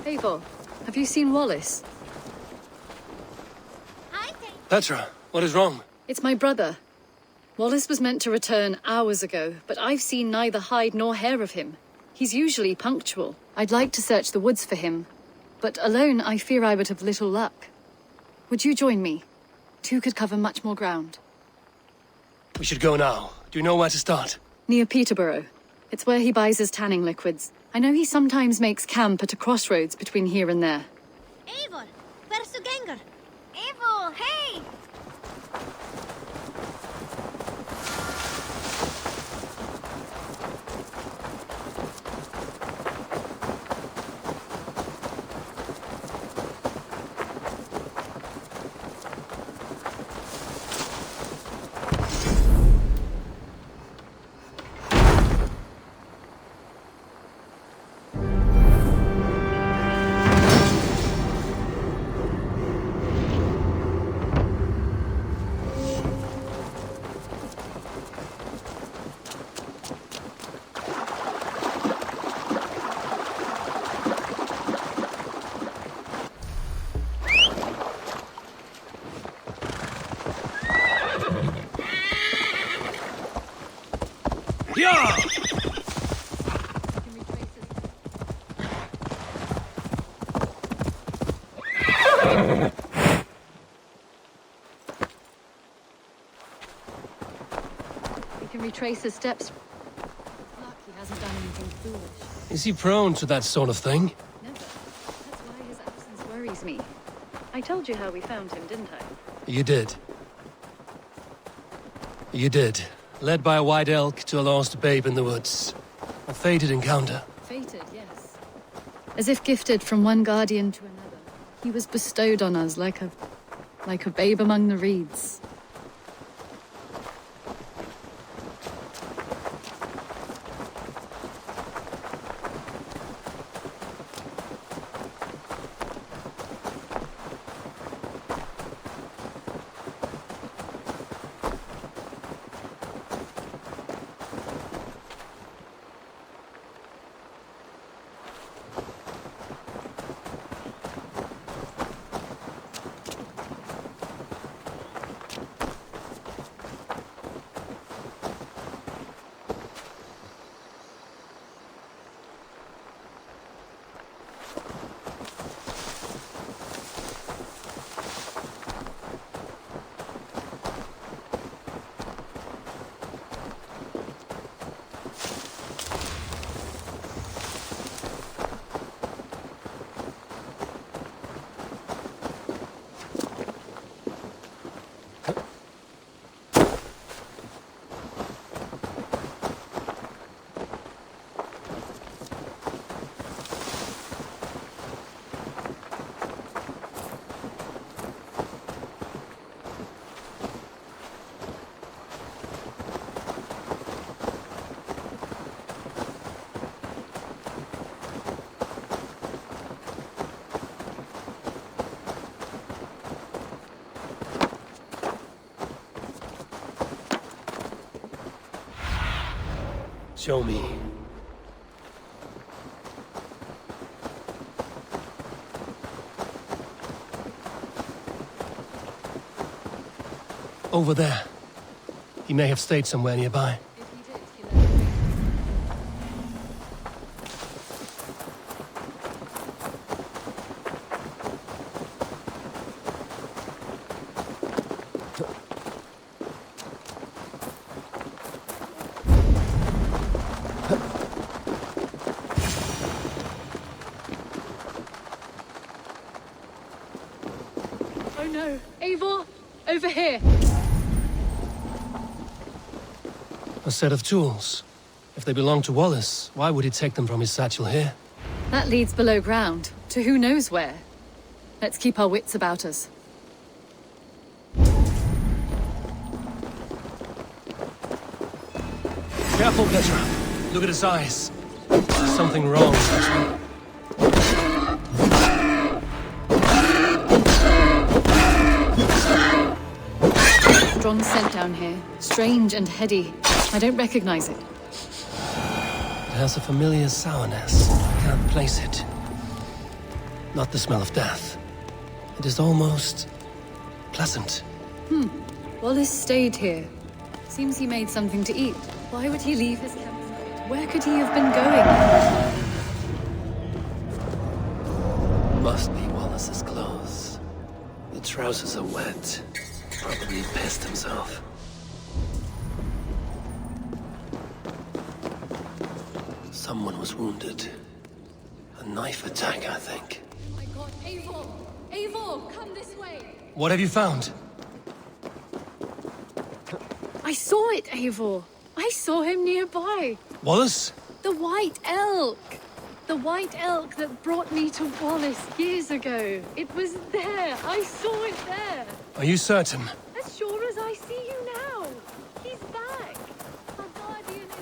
Eivor, have you seen Wallace? Petra, what is wrong? It's my brother. Wallace was meant to return hours ago, but I've seen neither hide nor hair of him. He's usually punctual. I'd like to search the woods for him, but alone I fear I would have little luck. Would you join me? Two could cover much more ground. We should go now. Do you know where to start? Near Peterborough. It's where he buys his tanning liquids. I know he sometimes makes camp at a crossroads between here and there. Eivor, where's the ganger? Eivor, hey! Yeah! We can retrace his steps. Luck he hasn't done anything foolish. Is he prone to that sort of thing? Never. That's why his absence worries me. I told you how we found him, didn't I? You did. You did. Led by a white elk to a lost babe in the woods. A fated encounter. Fated, yes. As if gifted from one guardian to another. He was bestowed on us like a babe among the reeds. Show me. Over there. He may have stayed somewhere nearby. If he did, he left me. Oh no! Eivor! Over here! A set of tools. If they belong to Wallace, why would he take them from his satchel here? That leads below ground, to who knows where. Let's keep our wits about us. Careful, Petra. Look at his eyes. There's something wrong, Petra. Strong scent down here. Strange and heady. I don't recognize it. It has a familiar sourness. I can't place it. Not the smell of death. It is almost pleasant. Wallace stayed here. Seems he made something to eat. Why would he leave his campsite? Where could he have been going? Must be Wallace's clothes. The trousers are wet. Probably pissed himself. Someone was wounded. A knife attack, I think. Oh my god, Eivor! Eivor, come this way! What have you found? I saw it, Eivor. I saw him nearby. Wallace? The white elk! The white elk that brought me to Wallace years ago. It was there. I saw it there. Are you certain? As sure as I see you now. He's back. Our guardian is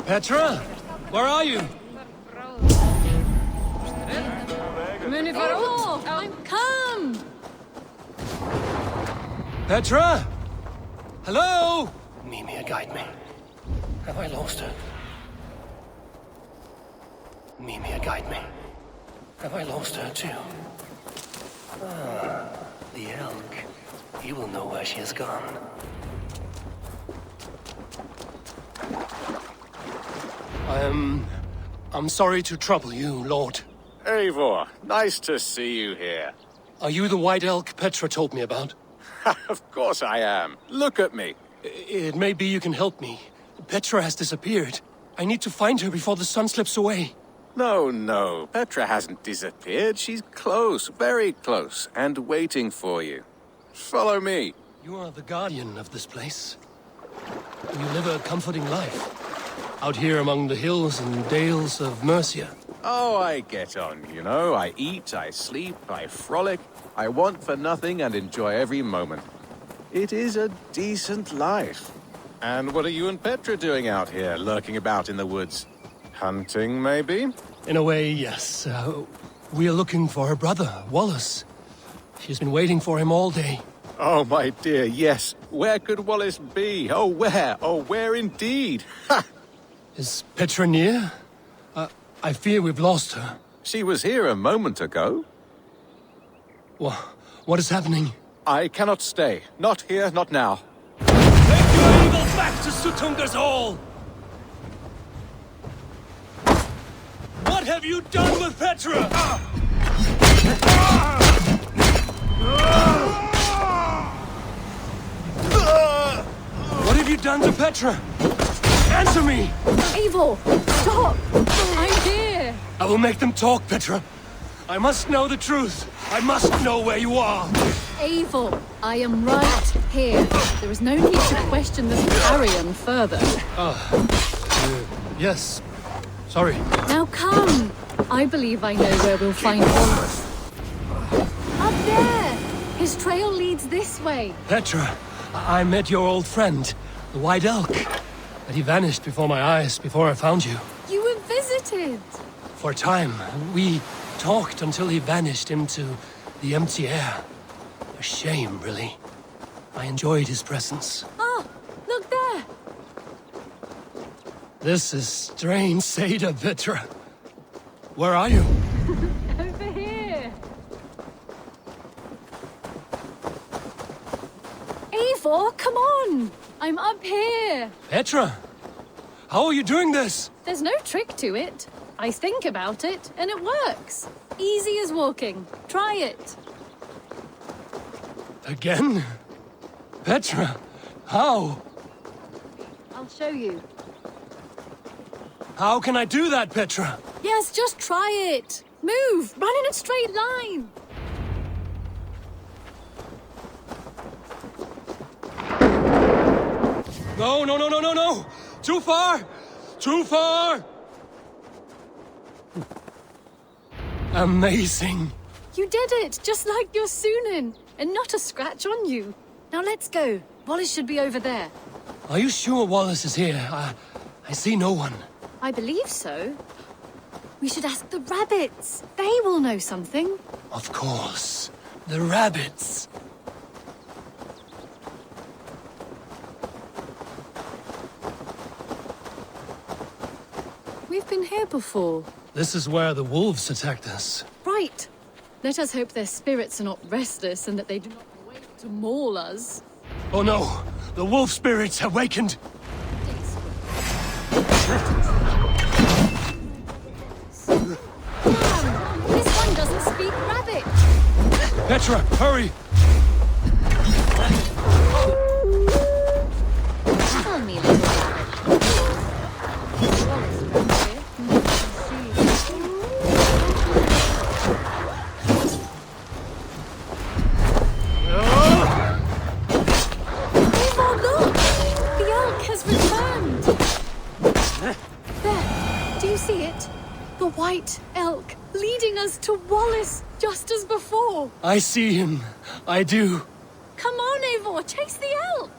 Petra? Where are you? Eivor, I'm come! Petra? Hello? Mimir, guide me. Have I lost her? Mimir, guide me. Have I lost her too? Ah, the elk. He will know where she has gone. I'm sorry to trouble you, Lord. Eivor, nice to see you here. Are you the white elk Petra told me about? Of course I am. Look at me. It may be you can help me. Petra has disappeared. I need to find her before the sun slips away. No, Petra hasn't disappeared. She's close, very close, and waiting for you. Follow me. You are the guardian of this place. You live a comforting life. Out here among the hills and dales of Mercia. Oh, I get on, you know. I eat, I sleep, I frolic. I want for nothing and enjoy every moment. It is a decent life. And what are you and Petra doing out here, lurking about in the woods? Hunting, maybe? In a way, yes. We are looking for her brother, Wallace. She's been waiting for him all day. Oh, my dear, yes. Where could Wallace be? Oh, where? Oh, where indeed? Ha! Is Petra near? I fear we've lost her. She was here a moment ago. What is happening? I cannot stay. Not here, not now. Take your evil back to Sutunga's Hall! What have you done with Petra? What have you done to Petra? Answer me! Eivor, stop! I'm here! I will make them talk, Petra. I must know the truth. I must know where you are. Eivor, I am right here. There is no need to question this carrion further. Yes. Sorry. Now come! I believe I know where we'll find Wallace. Up there! His trail leads this way. Petra, I met your old friend, the White Elk. But he vanished before my eyes, before I found you. You were visited! For a time, we talked until he vanished into the empty air. A shame, really. I enjoyed his presence. Ah, look there! This is strange, Seda, Petra. Where are you? Over here! Eivor, come on! I'm up here! Petra! How are you doing this? There's no trick to it. I think about it, and it works. Easy as walking. Try it. Again? Petra, how? I'll show you. How can I do that, Petra? Yes, just try it. Move! Run in a straight line! No! Too far! Too far! Amazing. You did it, just like your Sunan, and not a scratch on you. Now let's go. Wallace should be over there. Are you sure Wallace is here? I see no one. I believe so. We should ask the rabbits. They will know something. Of course. The rabbits. We've been here before. This is where the wolves attacked us. Right. Let us hope their spirits are not restless and that they do not wait to maul us. Oh no! The wolf spirits awakened! Damn! This one doesn't speak rabbit! Petra, hurry! Tell me, little rabbit. Eivor, look! The elk has returned! There, do you see it? The white elk leading us to Wallace, just as before. I see him. I do. Come on, Eivor, chase the elk!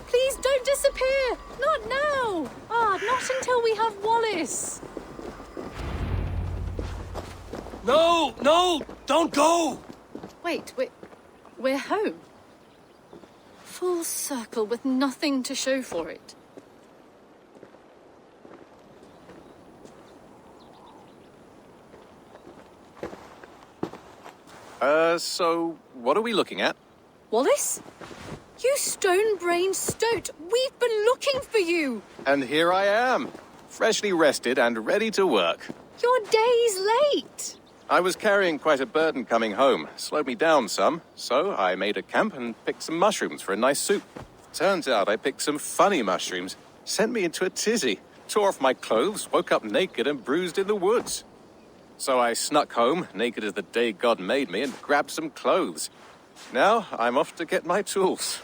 Please don't disappear! Not now! Not until we have Wallace! No! No! Don't go! Wait, we're home. Full circle with nothing to show for it. So what are we looking at? Wallace? You stone-brained stoat! We've been looking for you! And here I am, freshly rested and ready to work. You're days late! I was carrying quite a burden coming home, slowed me down some, so I made a camp and picked some mushrooms for a nice soup. Turns out I picked some funny mushrooms, sent me into a tizzy, tore off my clothes, woke up naked and bruised in the woods. So I snuck home, naked as the day God made me, and grabbed some clothes. Now I'm off to get my tools.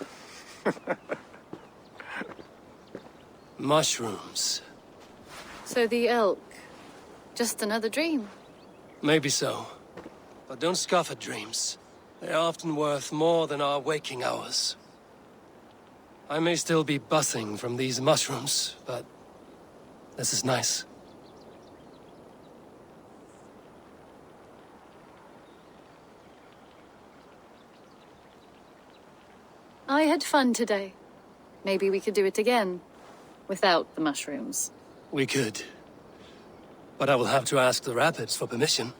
Mushrooms. So the elk, just another dream. Maybe so. But don't scoff at dreams. They are often worth more than our waking hours. I may still be buzzing from these mushrooms, but this is nice. I had fun today. Maybe we could do it again. Without the mushrooms. We could. But I will have to ask the rabbits for permission.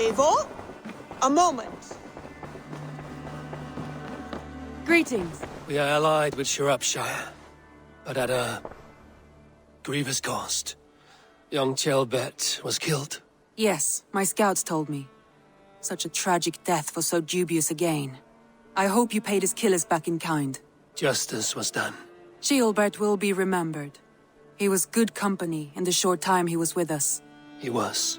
Eivor? A moment. Greetings. We are allied with Shropshire, but at a grievous cost. Young Chelbet was killed. Yes, my scouts told me. Such a tragic death for so dubious a gain. I hope you paid his killers back in kind. Justice was done. Ceolbert will be remembered. He was good company in the short time he was with us. He was.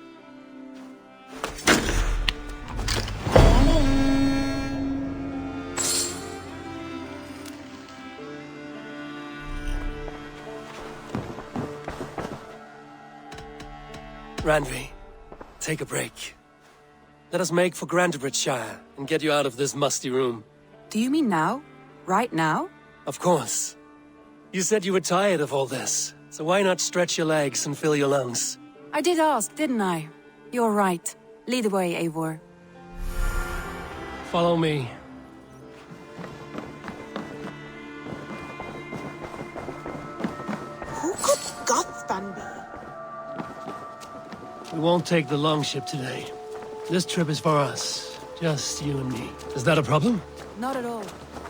Randvi, take a break. Let us make for Grantebridgeshire and get you out of this musty room. Do you mean now? Right now? Of course. You said you were tired of all this, so why not stretch your legs and fill your lungs? I did ask, didn't I? You're right. Lead the way, Eivor. Follow me. Who could Gothspan be? We won't take the longship today. This trip is for us. Just you and me. Is that a problem? Not at all.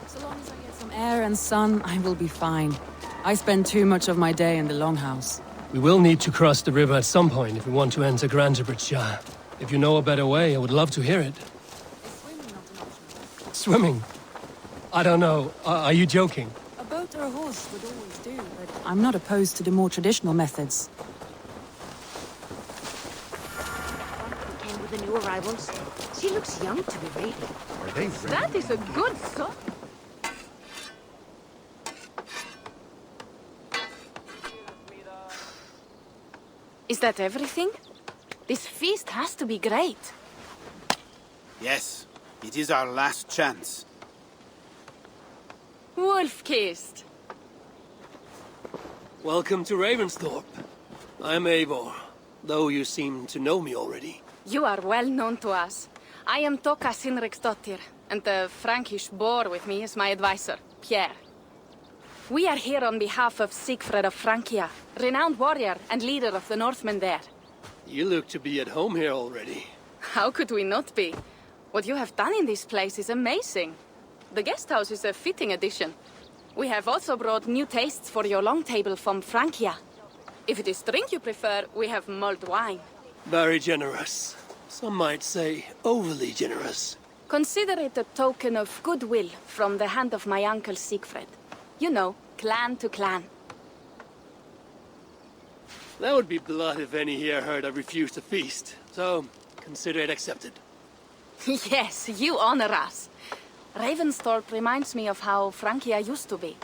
So long as I get some air and sun, I will be fine. I spend too much of my day in the longhouse. We will need to cross the river at some point if we want to enter Grantebridgeshire. If you know a better way, I would love to hear it. Swimming not an option. Swimming? I don't know. Are you joking? A boat or a horse would always do, but I'm not opposed to the more traditional methods. Who came with the new arrivals? She looks young to be ready. Are they ready? That is a good son. Is that everything? This feast has to be great. Yes, it is our last chance. Wolf-kissed. Welcome to Ravensthorpe. I'm Eivor, though you seem to know me already. You are well known to us. I am Toka Sinriksdottir, and the Frankish boar with me is my advisor, Pierre. We are here on behalf of Sigfred of Francia, renowned warrior and leader of the Northmen there. You look to be at home here already. How could we not be? What you have done in this place is amazing. The guest house is a fitting addition. We have also brought new tastes for your long table from Francia. If it is drink you prefer, we have mulled wine. Very generous. Some might say overly generous. Consider it a token of goodwill from the hand of my uncle Sigfred. You know, clan to clan. That would be blood if any here heard I refused to feast. So, consider it accepted. Yes, you honor us. Ravensthorpe reminds me of how Francia used to be.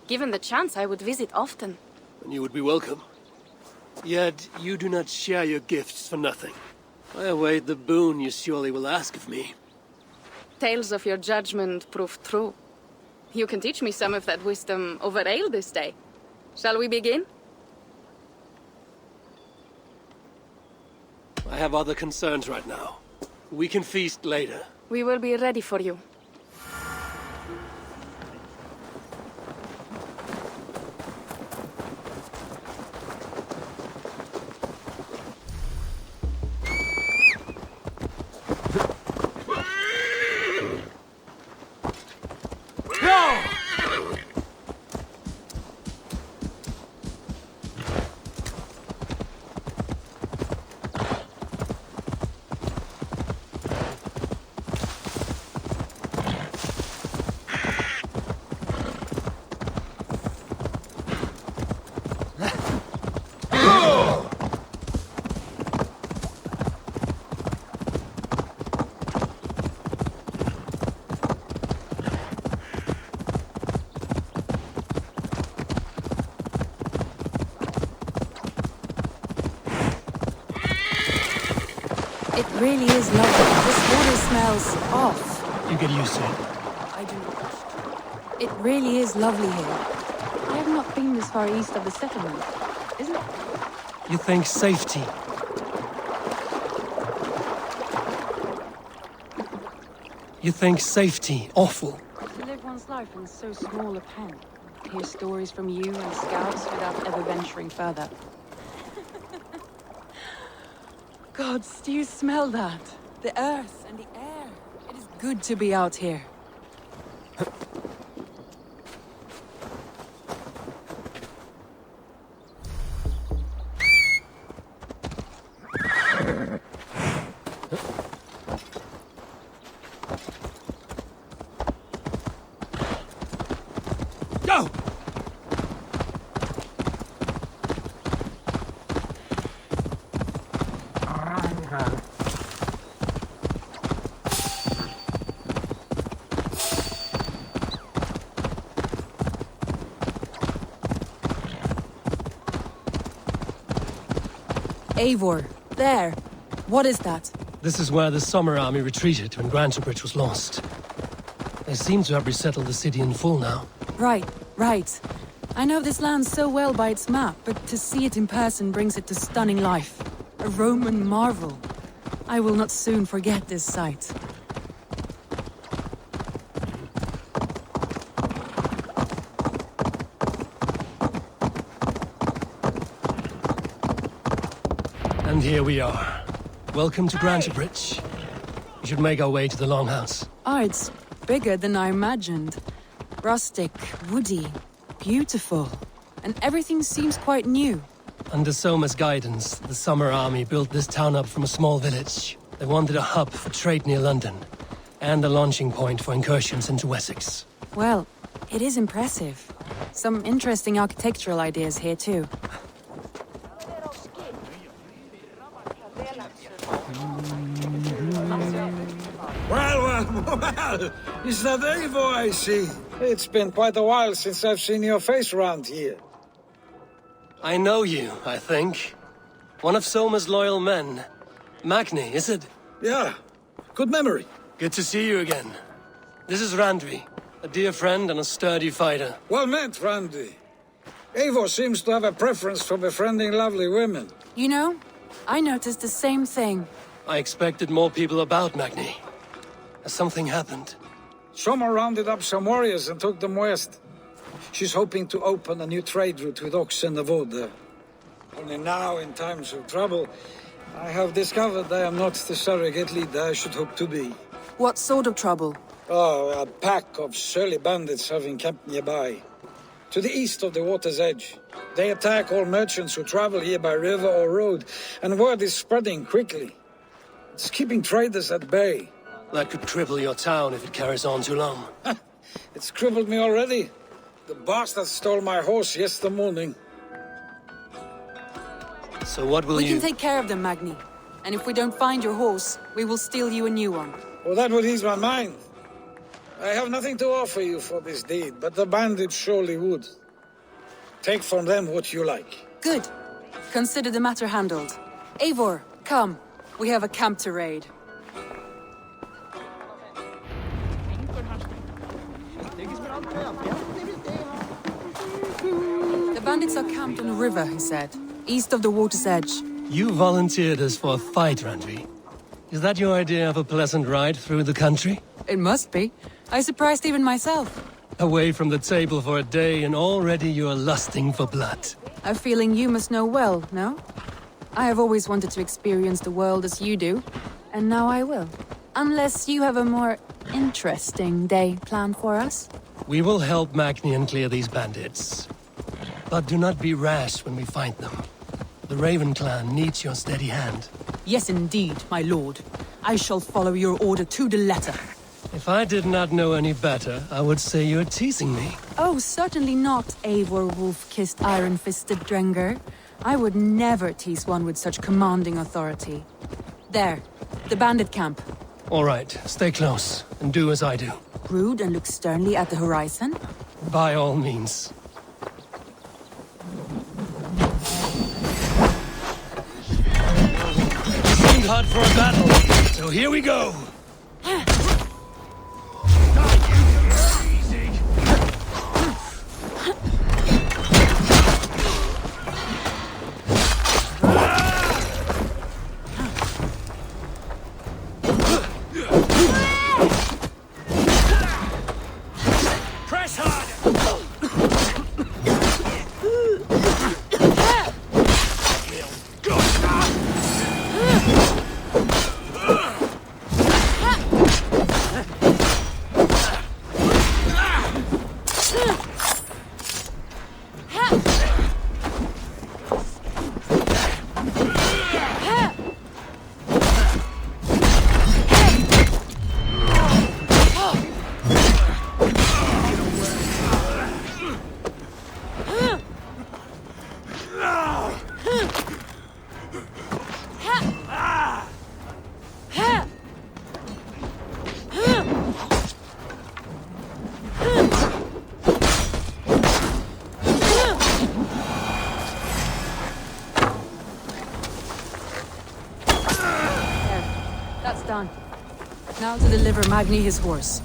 Given the chance, I would visit often. And you would be welcome. Yet, you do not share your gifts for nothing. I await the boon you surely will ask of me. Tales of your judgment prove true. You can teach me some of that wisdom over ale this day. Shall we begin? I have other concerns right now. We can feast later. We will be ready for you. It really is lovely. This water smells off. You get used to it. I do not. It really is lovely here. I have not been this far east of the settlement. Isn't it? You think safety. You think safety awful. To live one's life in so small a pen. Hear stories from you and scouts without ever venturing further. Gods, do you smell that? The earth and the air. It is good to be out here. Go! Eivor, there. What is that? This is where the Summer Army retreated when Grantebridge was lost. They seem to have resettled the city in full now. Right. I know this land so well by its map, but to see it in person brings it to stunning life. A Roman marvel. I will not soon forget this sight. And here we are. Welcome to Grantebridge. We should make our way to the Longhouse. Ah, it's bigger than I imagined. Rustic, woody, beautiful. And everything seems quite new. Under Soma's guidance, the Summer Army built this town up from a small village. They wanted a hub for trade near London, and a launching point for incursions into Wessex. Well, it is impressive. Some interesting architectural ideas here too. Well, is that Eivor I see? It's been quite a while since I've seen your face around here. I know you, I think. One of Soma's loyal men. Magni, is it? Yeah, good memory. Good to see you again. This is Randvi, a dear friend and a sturdy fighter. Well met, Randy. Eivor seems to have a preference for befriending lovely women. You know, I noticed the same thing. I expected more people about Magni. Has something happened? Soma rounded up some warriors and took them west. She's hoping to open a new trade route with Ox and the Wood. Only now, in times of trouble, I have discovered I am not the surrogate leader I should hope to be. What sort of trouble? Oh, a pack of surly bandits have encamped nearby. To the east of the water's edge. They attack all merchants who travel here by river or road, and word is spreading quickly. It's keeping traders at bay. That could cripple your town if it carries on too long. It's crippled me already. The bastard stole my horse yesterday morning. So what will We you... can take care of them, Magni. And if we don't find your horse, we will steal you a new one. Well, that would ease my mind. I have nothing to offer you for this deed, but the bandits surely would. Take from them what you like. Good. Consider the matter handled. Eivor, come. We have a camp to raid. The bandits are camped on a river, he said, east of the water's edge. You volunteered us for a fight, Randvi. Is that your idea of a pleasant ride through the country? It must be. I surprised even myself. Away from the table for a day and already you are lusting for blood. A feeling you must know well, no? I have always wanted to experience the world as you do, and now I will. Unless you have a more interesting day planned for us? We will help Magnian clear these bandits. But do not be rash when we find them. The Raven clan needs your steady hand. Yes, indeed, my lord. I shall follow your order to the letter. If I did not know any better, I would say you're teasing me. Oh, certainly not, Eivor wolf-kissed iron-fisted Drenger. I would never tease one with such commanding authority. There, the bandit camp. All right, stay close, and do as I do. Brood and look sternly at the horizon? By all means. It seemed hot for a battle, so here we go! Done. Now to deliver Magni his horse.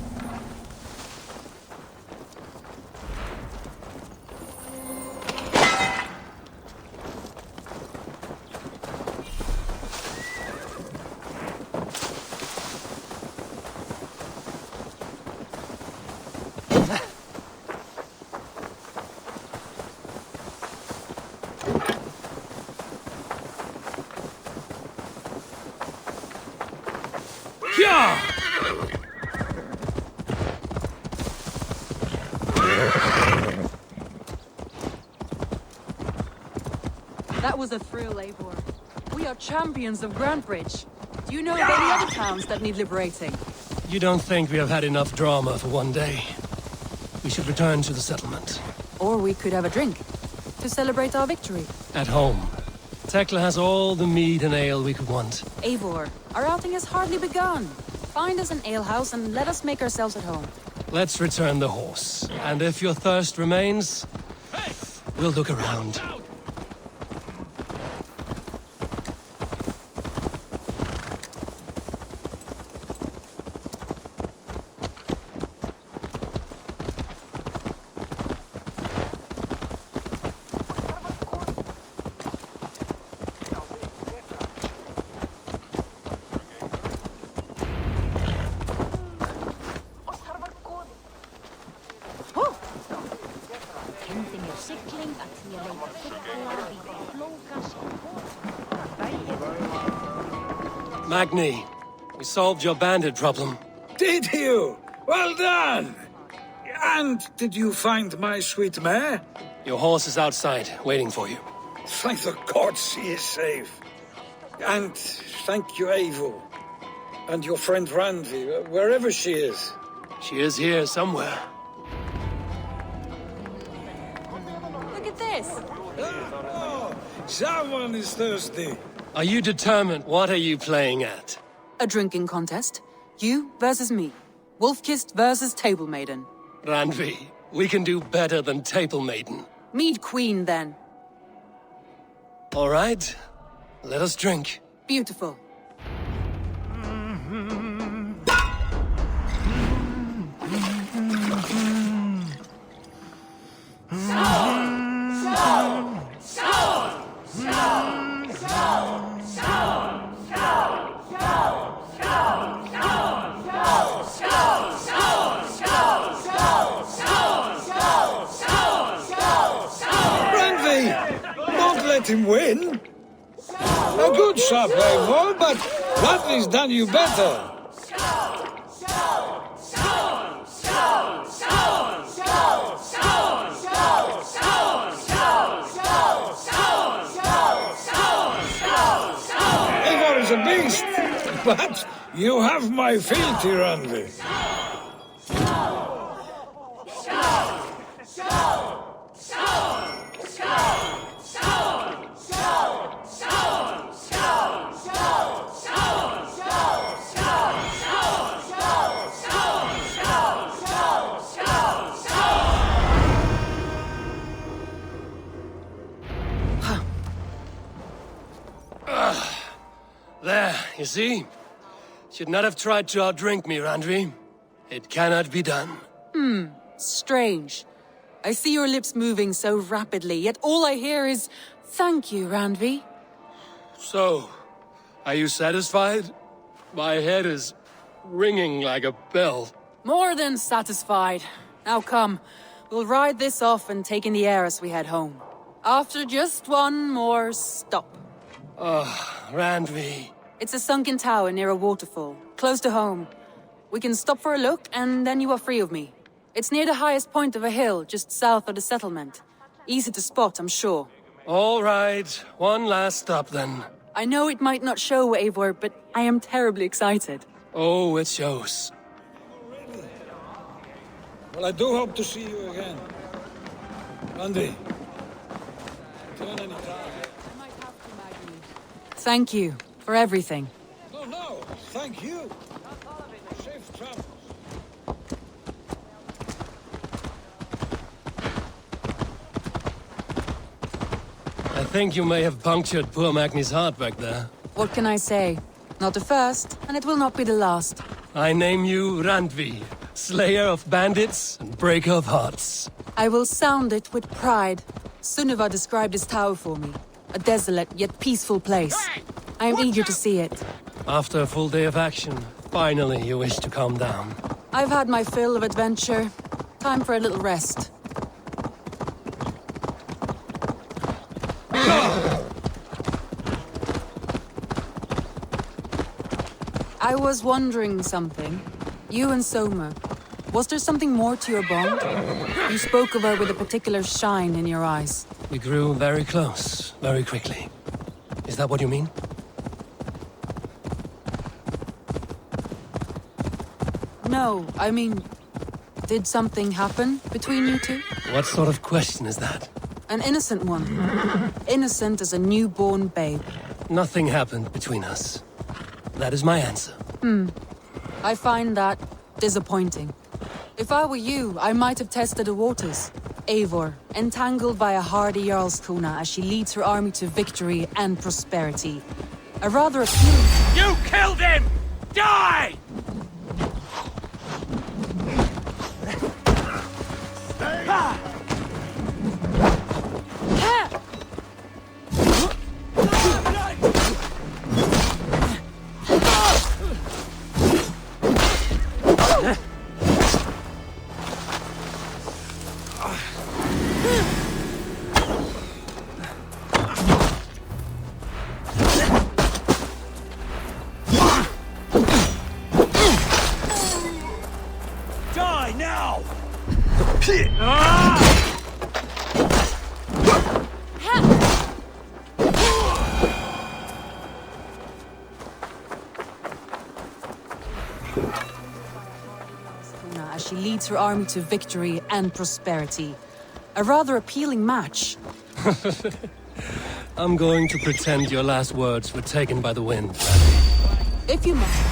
That was a thrill, Eivor. We are champions of Grantbridge. Do you know of any other towns that need liberating? You don't think we have had enough drama for one day? We should return to the settlement. Or we could have a drink, to celebrate our victory. At home. Tekla has all the mead and ale we could want. Eivor, our outing has hardly begun. Find us an alehouse and let us make ourselves at home. Let's return the horse. And if your thirst remains, we'll look around. Magni, we solved your bandit problem. Did you? Well done! And did you find my sweet mare? Your horse is outside, waiting for you. Thank the gods he is safe. And thank you, Eivor. And your friend Randvi, wherever she is. She is here somewhere. Look at this! Oh, someone is thirsty. Are you determined? What are you playing at? A drinking contest. You versus me. Wolf-kissed versus Table Maiden. Randvi, we can do better than Table Maiden. Mead Queen, then. All right, let us drink. Beautiful. Let him win. A good shot, Eivor, but Randvi's done you better. Eivor is a beast, but you have my fealty, Randvi. There, you see? Should not have tried to outdrink me, Randvi. It cannot be done. Strange. I see your lips moving so rapidly, yet all I hear is, "Thank you, Randvi." So, are you satisfied? My head is ringing like a bell. More than satisfied. Now come, we'll ride this off and take in the air as we head home. After just one more stop. Randvi. It's a sunken tower near a waterfall, close to home. We can stop for a look, and then you are free of me. It's near the highest point of a hill, just south of the settlement. Easy to spot, I'm sure. All right, one last stop then. I know it might not show, Eivor, but I am terribly excited. Oh, it shows. Well, I do hope to see you again. Randvi. Turn any time. Thank you for everything. No, thank you. Safe travels. I think you may have punctured poor Magni's heart back there. What can I say? Not the first, and it will not be the last. I name you Randvi, slayer of bandits and breaker of hearts. I will sound it with pride. Sunniva described this tower for me. A desolate yet peaceful place. I am eager to see it. After a full day of action, finally you wish to calm down. I've had my fill of adventure. Time for a little rest. I was wondering something. You and Soma. Was there something more to your bond? You spoke of her with a particular shine in your eyes. We grew very close, very quickly. Is that what you mean? No, I mean, did something happen between you two? What sort of question is that? An innocent one. Innocent as a newborn babe. Nothing happened between us. That is my answer. I find that disappointing. If I were you, I might have tested the waters. Eivor, entangled by a hardy Jarlskona as she leads her army to victory and prosperity. A rather appealing... You killed him! Die! Die now! as she leads her army to victory and prosperity. A rather appealing match. I'm going to pretend your last words were taken by the wind. If you must.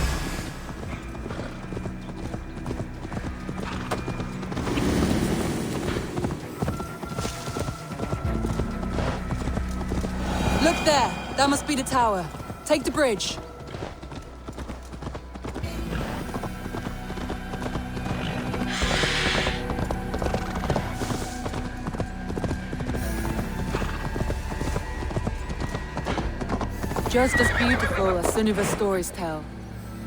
Look there! That must be the tower. Take the bridge. Just as beautiful as Sunniva's stories tell.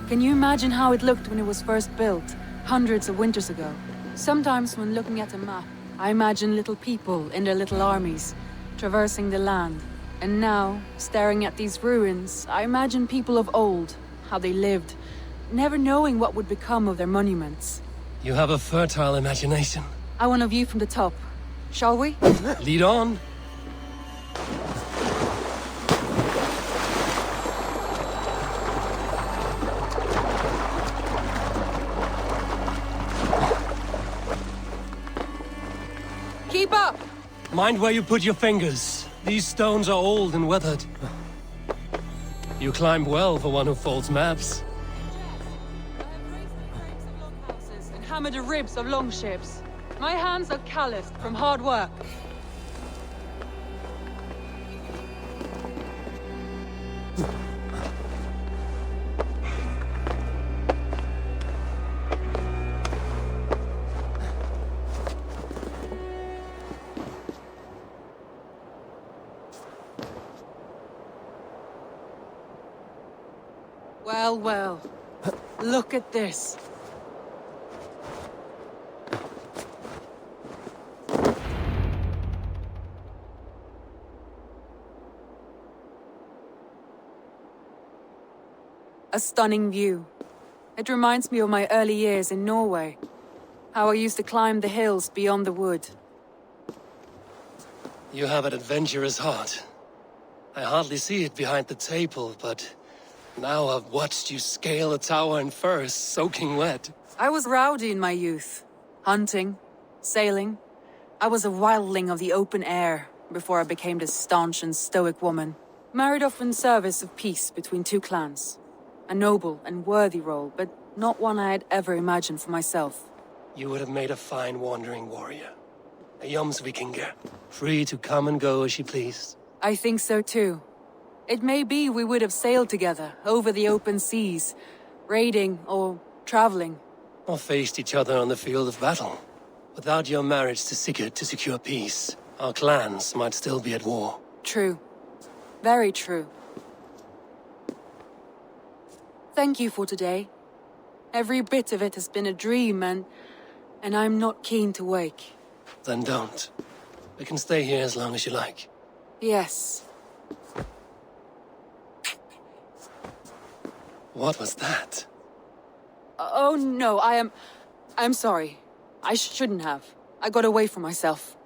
Can you imagine how it looked when it was first built, hundreds of winters ago? Sometimes when looking at a map, I imagine little people in their little armies, traversing the land. And now, staring at these ruins, I imagine people of old, how they lived, never knowing what would become of their monuments. You have a fertile imagination. I want a view from the top. Shall we? Lead on. Keep up! Mind where you put your fingers. These stones are old and weathered. You climb well for one who folds maps. I have raised the frames of longhouses and hammered the ribs of longships. My hands are calloused from hard work. Well, well. Look at this. A stunning view. It reminds me of my early years in Norway. How I used to climb the hills beyond the wood. You have an adventurous heart. I hardly see it behind the table, but now I've watched you scale a tower in furs, soaking wet. I was rowdy in my youth. Hunting, sailing. I was a wildling of the open air before I became this staunch and stoic woman. Married off in service of peace between two clans. A noble and worthy role, but not one I had ever imagined for myself. You would have made a fine wandering warrior. A Jomsvikinger, free to come and go as she pleased. I think so too. It may be we would have sailed together over the open seas, raiding or traveling. Or faced each other on the field of battle. Without your marriage to Sigurd to secure peace, our clans might still be at war. True. Very true. Thank you for today. Every bit of it has been a dream and I'm not keen to wake. Then don't. We can stay here as long as you like. Yes. What was that? Oh no, I'm sorry. I shouldn't have. I got away from myself.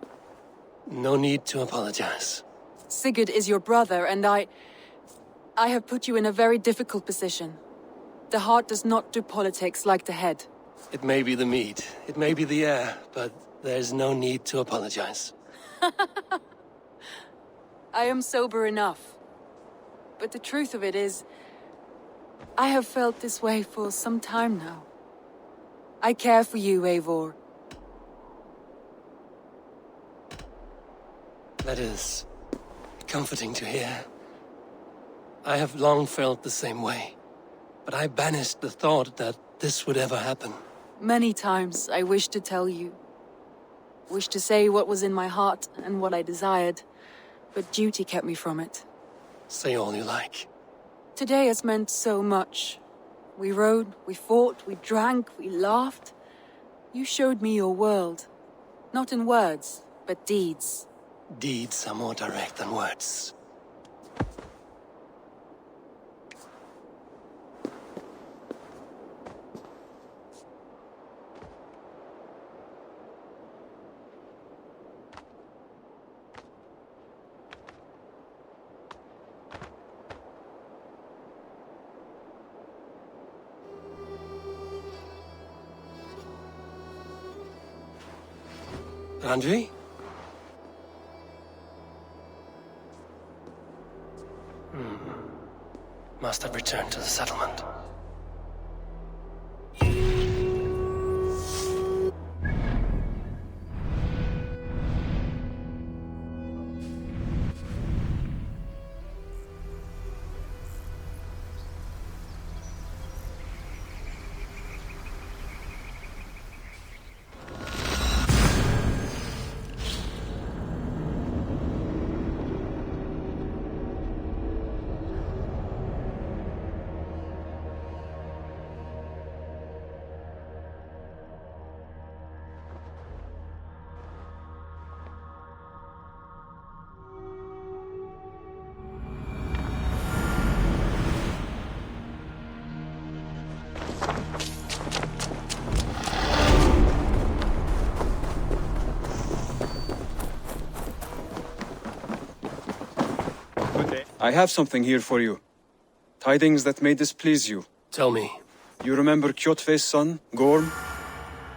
No need to apologize. Sigurd is your brother, and I have put you in a very difficult position. The heart does not do politics like the head. It may be the meat, it may be the air, but there's no need to apologize. I am sober enough. But the truth of it is, I have felt this way for some time now. I care for you, Eivor. That is comforting to hear. I have long felt the same way, but I banished the thought that this would ever happen. Many times I wished to tell you. Wished to say what was in my heart and what I desired, but duty kept me from it. Say all you like. Today has meant so much. We rode, we fought, we drank, we laughed. You showed me your world. Not in words, but deeds. Deeds are more direct than words. Randvi? Must have returned to the settlement. I have something here for you. Tidings that may displease you. Tell me. You remember Kjotve's son, Gorm?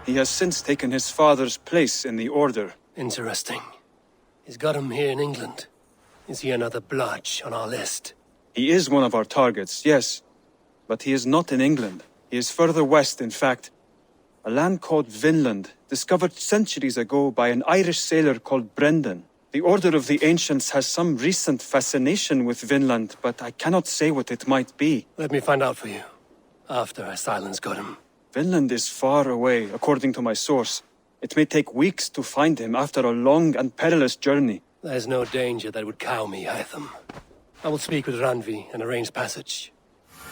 He has since taken his father's place in the Order. Interesting. He's got him here in England. Is he another blotch on our list? He is one of our targets, yes. But he is not in England. He is further west, in fact. A land called Vinland, discovered centuries ago by an Irish sailor called Brendan. The Order of the Ancients has some recent fascination with Vinland, but I cannot say what it might be. Let me find out for you, after I silence Godham. Vinland is far away, according to my source. It may take weeks to find him after a long and perilous journey. There's no danger that would cow me, Hytham. I will speak with Randvi and arrange passage.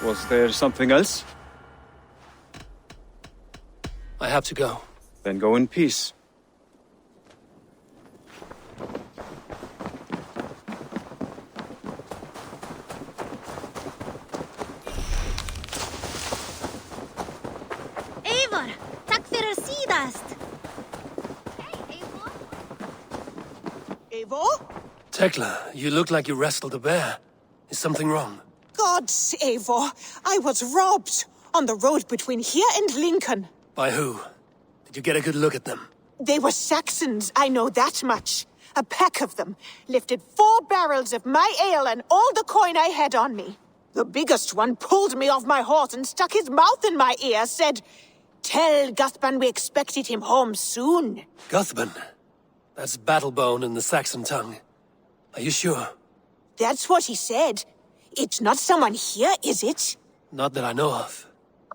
Was there something else? I have to go. Then go in peace. Eivor, tack för sidast. Eivor? Tekla, you look like you wrestled a bear. Is something wrong? Gods, Eivor, I was robbed on the road between here and Lincoln. By who? Did you get a good look at them? They were Saxons, I know that much. A pack of them lifted 4 barrels of my ale and all the coin I had on me. The biggest one pulled me off my horse and stuck his mouth in my ear, said, "Tell Guthban we expected him home soon." Guthban? That's Battlebone in the Saxon tongue. Are you sure? That's what he said. It's not someone here, is it? Not that I know of.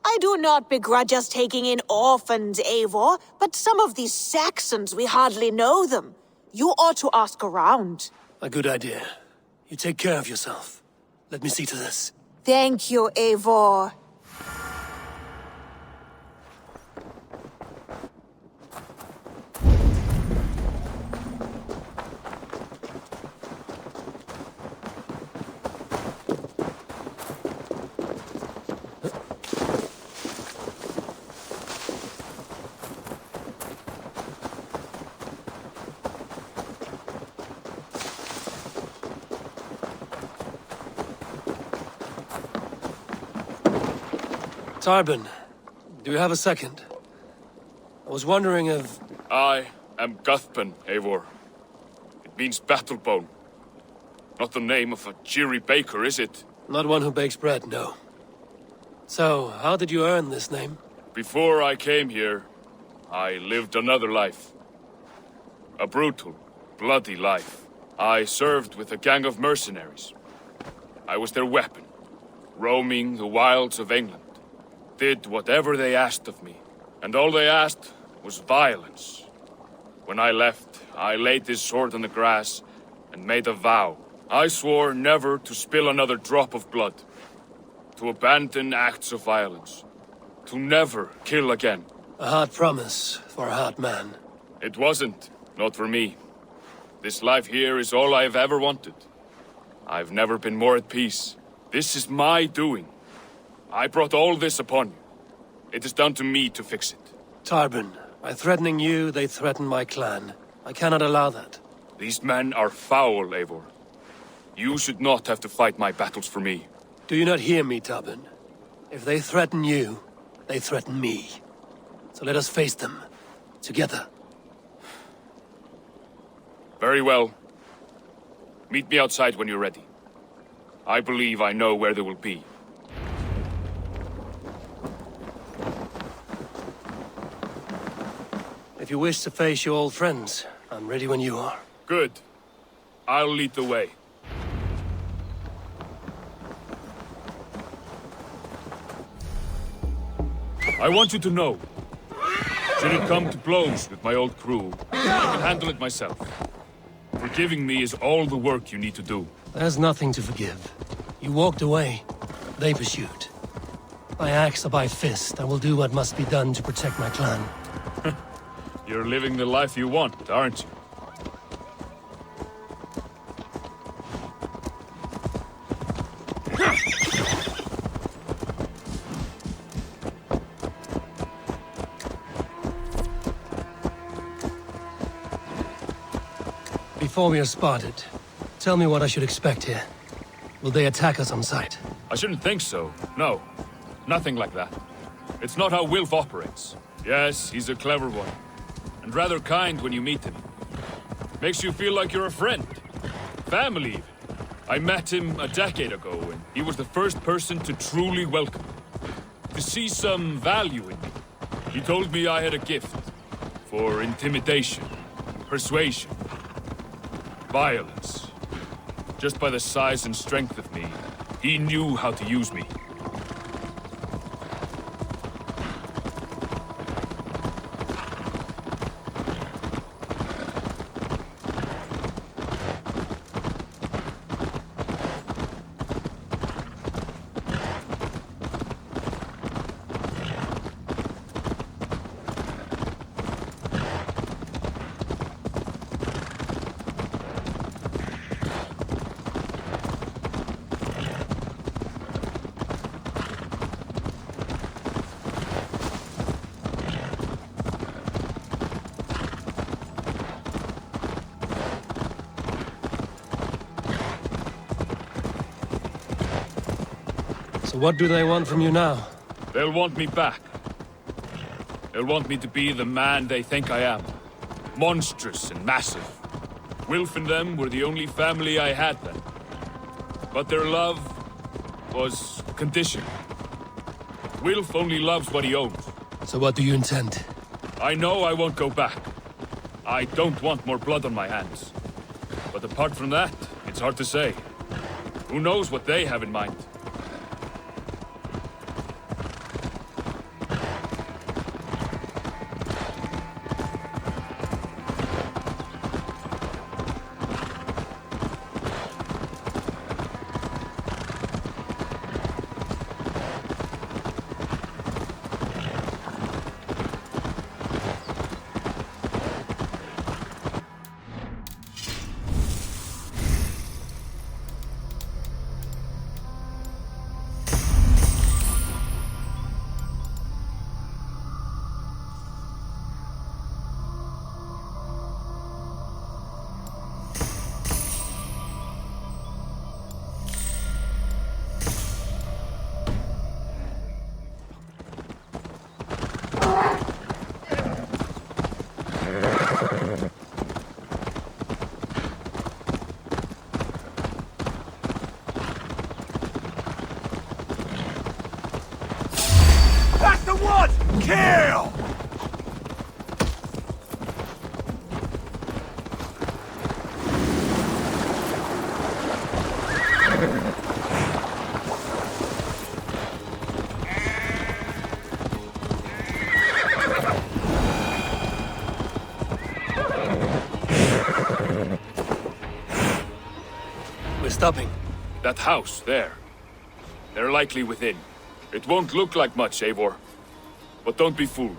I do not begrudge us taking in orphans, Eivor, but some of these Saxons, we hardly know them. You ought to ask around. A good idea. You take care of yourself. Let me see to this. Thank you, Eivor. Tarbin, do you have a second? I was wondering if... I am Guthpen, Eivor. It means battlebone. Not the name of a cheery baker, is it? Not one who bakes bread, no. So, how did you earn this name? Before I came here, I lived another life. A brutal, bloody life. I served with a gang of mercenaries. I was their weapon, roaming the wilds of England. Did whatever they asked of me, and all they asked was violence. When I left, I laid this sword on the grass and made a vow. I swore never to spill another drop of blood, to abandon acts of violence, to never kill again. A hard promise for a hard man. It wasn't, not for me. This life here is all I've ever wanted. I've never been more at peace. This is my doing. I brought all this upon you. It is down to me to fix it. Tarbin, by threatening you, they threaten my clan. I cannot allow that. These men are foul, Eivor. You should not have to fight my battles for me. Do you not hear me, Tarbin? If they threaten you, they threaten me. So let us face them, together. Very well. Meet me outside when you're ready. I believe I know where they will be. If you wish to face your old friends, I'm ready when you are. Good. I'll lead the way. I want you to know, should it come to blows with my old crew, I can handle it myself. Forgiving me is all the work you need to do. There's nothing to forgive. You walked away. They pursued. By axe or by fist, I will do what must be done to protect my clan. You're living the life you want, aren't you? Before we are spotted, tell me what I should expect here. Will they attack us on sight? I shouldn't think so. No. Nothing like that. It's not how Wilf operates. Yes, he's a clever one. And rather kind when you meet him. Makes you feel like you're a friend. Family, even. I met him a decade ago, and he was the first person to truly welcome me. To see some value in me. He told me I had a gift. For intimidation. Persuasion. Violence. Just by the size and strength of me, he knew how to use me. So what do they want from you now? They'll want me back. They'll want me to be the man they think I am. Monstrous and massive. Wilf and them were the only family I had then. But their love was conditional. Wilf only loves what he owns. So what do you intend? I know I won't go back. I don't want more blood on my hands. But apart from that, it's hard to say. Who knows what they have in mind? That's the one! Kill! We're stopping. That house, there. They're likely within. It won't look like much, Eivor. But don't be fooled.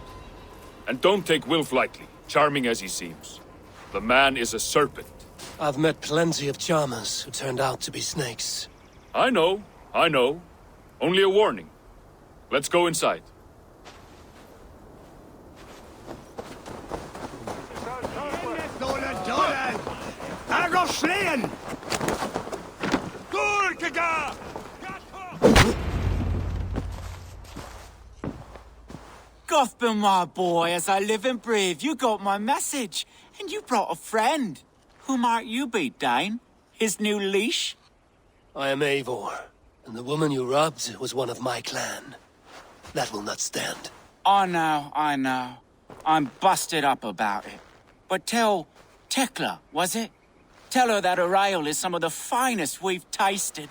And don't take Wilf lightly, charming as he seems. The man is a serpent. I've met plenty of charmers who turned out to be snakes. I know. Only a warning. Let's go inside. Gothbin, my boy, as I live and breathe, you got my message. And you brought a friend. Who might you be, Dane? His new leash? I am Eivor, and the woman you robbed was one of my clan. That will not stand. I know. I'm busted up about it. But tell Tekla, was it? Tell her that her ale is some of the finest we've tasted.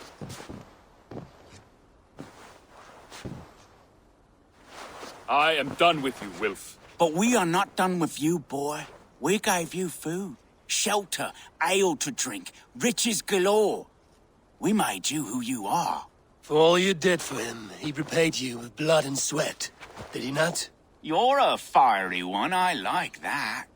I am done with you, Wilf. But we are not done with you, boy. We gave you food, shelter, ale to drink, riches galore. We made you who you are. For all you did for him, he repaid you with blood and sweat. Did he not? You're a fiery one, I like that.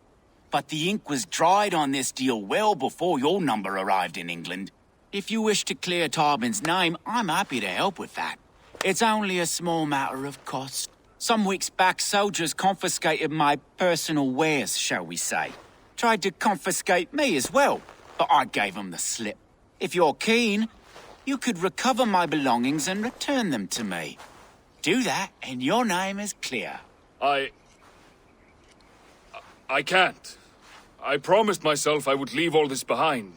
But the ink was dried on this deal well before your number arrived in England. If you wish to clear Tarbin's name, I'm happy to help with that. It's only a small matter of cost. Some weeks back, soldiers confiscated my personal wares, shall we say. Tried to confiscate me as well, but I gave them the slip. If you're keen, you could recover my belongings and return them to me. Do that, and your name is clear. I can't. I promised myself I would leave all this behind.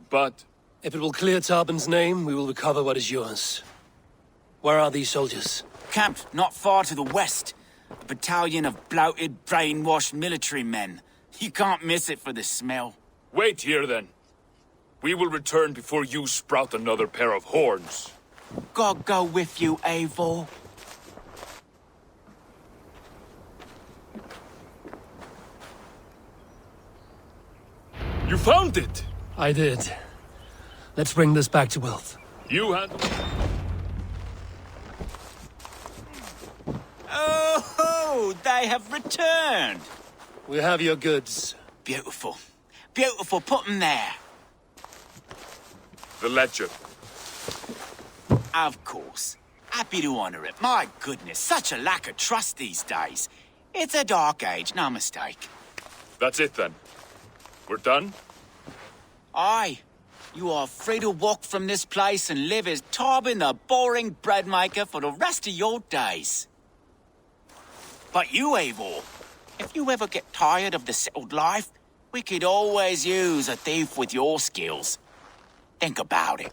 But... If it will clear Tarbin's name, we will recover what is yours. Where are these soldiers? Camped not far to the west. A battalion of bloated, brainwashed military men. You can't miss it for the smell. Wait here, then. We will return before you sprout another pair of horns. God go with you, Eivor. You found it! I did. Let's bring this back to Wilf. You handle... Oh, they have returned. We have your goods. Beautiful. Beautiful, put them there. The ledger. Of course. Happy to honor it. My goodness, such a lack of trust these days. It's a dark age, no mistake. That's it, then. We're done? Aye. You are free to walk from this place and live as Tarbin the boring bread maker for the rest of your days. But you, Eivor, if you ever get tired of the settled life, we could always use a thief with your skills. Think about it.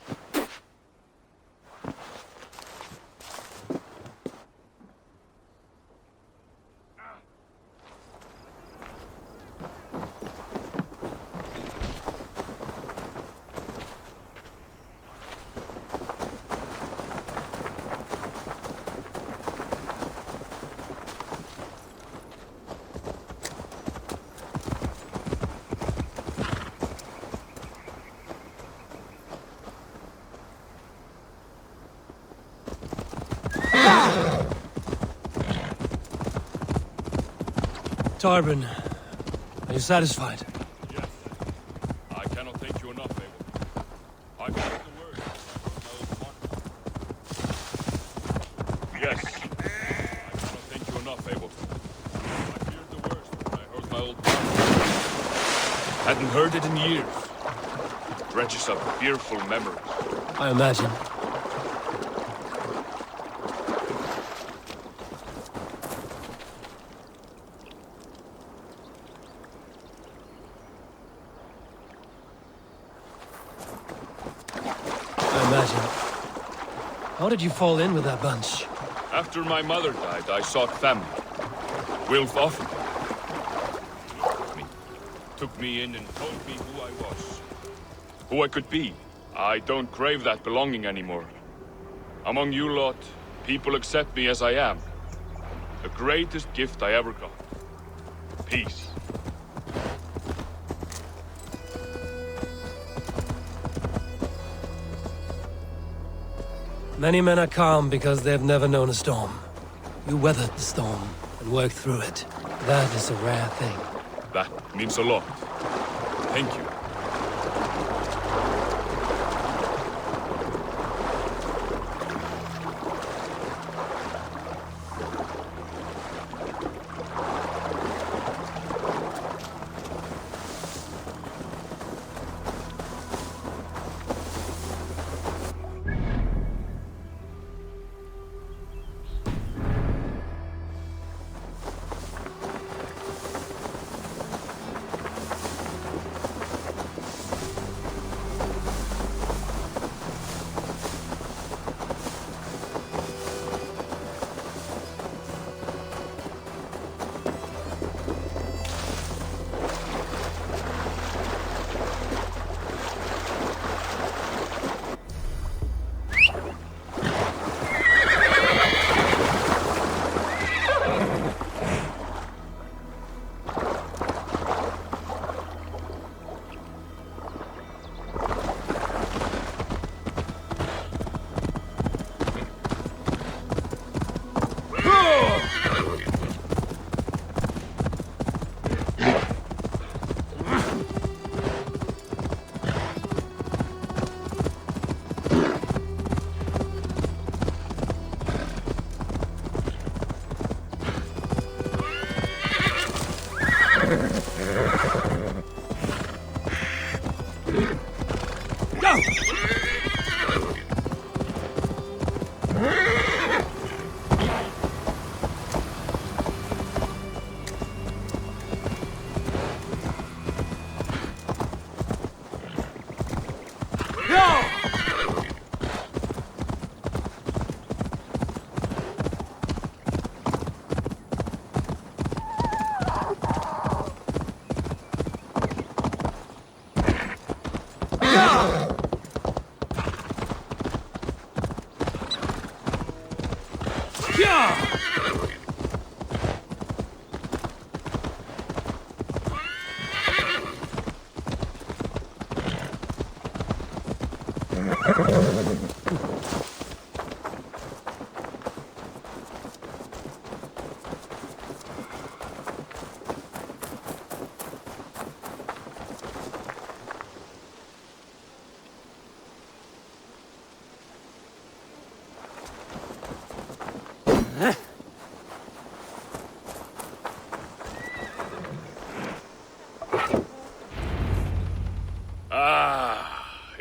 Tarbin, are you satisfied? Yes. I cannot thank you enough, Eivor. I've heard the word. Yes. I cannot thank you enough, Eivor. I feared the worst when I heard my old brother. Hadn't heard it in years. It dredges up fearful memories. I imagine. How did you fall in with that bunch? After my mother died, I sought family. Wilf offered me. Took me in and told me who I was. Who I could be. I don't crave that belonging anymore. Among you lot, people accept me as I am. The greatest gift I ever got. Peace. Many men are calm because they've never known a storm. You weathered the storm and worked through it. That is a rare thing. That means a lot. Thank you.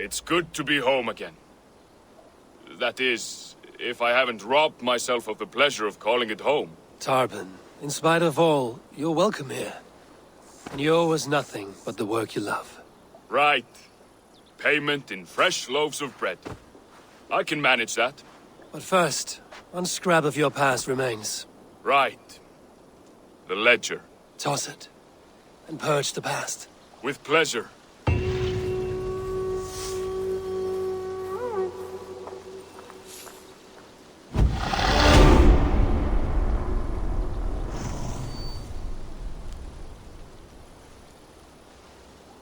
It's good to be home again. That is, if I haven't robbed myself of the pleasure of calling it home. Tarban, in spite of all, you're welcome here. And you owe us nothing but the work you love. Right. Payment in fresh loaves of bread. I can manage that. But first, one scrap of your past remains. Right. The ledger. Toss it, and purge the past. With pleasure.